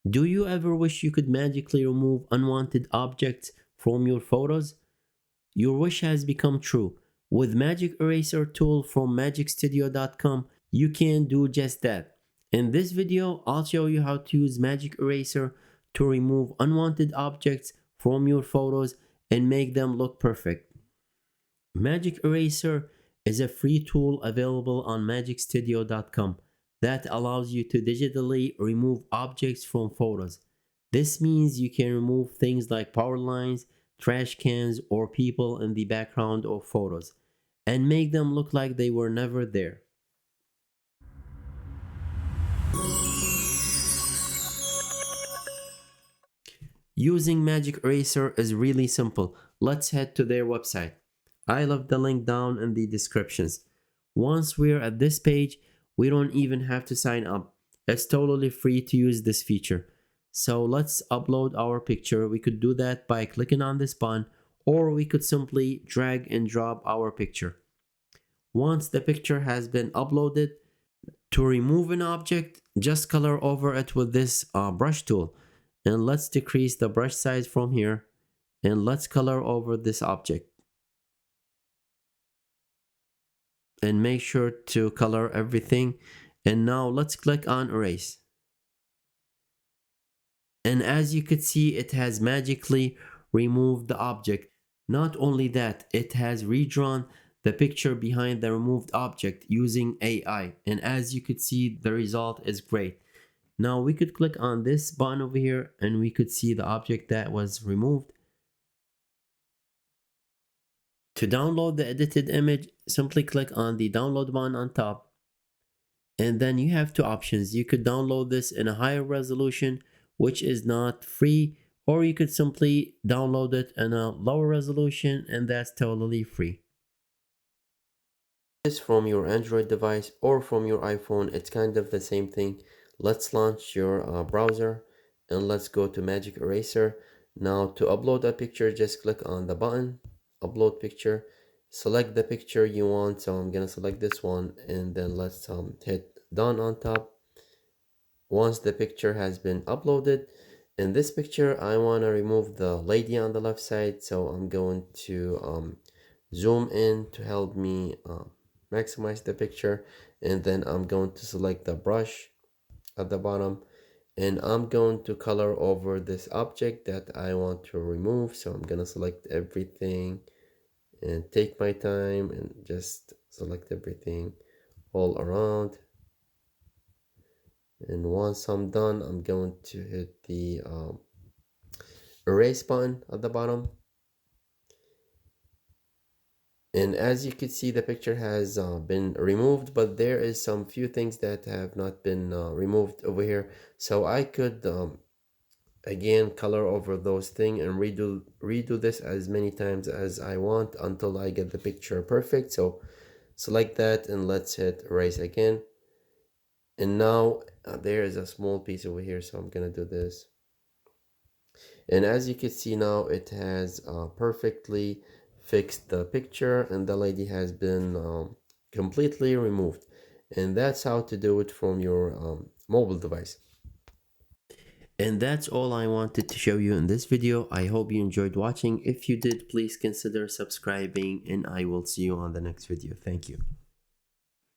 Do you ever wish you could magically remove unwanted objects from your photos? Your wish has become true. With Magic Eraser tool from magicstudio.com, you can do just that. In this video, I'll show you how to use Magic Eraser to remove unwanted objects from your photos and make them look perfect. Magic Eraser is a free tool available on magicstudio.com that allows you to digitally remove objects from photos. This means you can remove things like power lines, trash cans, or people in the background of photos and make them look like they were never there. Using Magic Eraser is really simple. Let's head to their website. I left the link down in the descriptions. Once we're at this page, we don't even have to sign up. It's totally free to use this feature. So let's upload our picture. We could do that by clicking on this button, or we could simply drag and drop our picture. Once the picture has been uploaded, to remove an object, just color over it with this brush tool. And let's decrease the brush size from here, and let's color over this object. And make sure to color everything. And now let's click on erase. And as you could see, it has magically removed the object. Not only that, it has redrawn the picture behind the removed object using AI. And as you could see, the result is great. Now we could click on this button over here and we could see the object that was removed. To download the edited image, simply click on the download button on top. And then you have two options. You could download this in a higher resolution, which is not free, or you could simply download it in a lower resolution, and that's totally free. This from your Android device or from your iPhone, it's kind of the same thing. Let's launch your browser and let's go to Magic Eraser. Now to upload a picture, just click on the button, upload picture, select the picture you want. So I'm gonna select this one, and then let's hit done on top. Once the picture has been uploaded, in this picture I want to remove the lady on the left side, so I'm going to zoom in to help me maximize the picture, and then I'm going to select the brush at the bottom, and I'm going to color over this object that I want to remove. So I'm gonna select everything and take my time and just select everything all around. And once I'm done, I'm going to hit the erase button at the bottom. And as you can see, the picture has been removed, but there is some few things that have not been removed over here. So I could again color over those things and redo this as many times as I want until I get the picture perfect. So select that and let's hit erase again. And now there is a small piece over here, so I'm gonna do this. And as you can see now, it has perfectly fixed the picture, and the lady has been completely removed. And that's how to do it from your mobile device. And that's all I wanted to show you in this video. I hope you enjoyed watching. If you did, please consider subscribing, and I will see you on the next video. Thank you.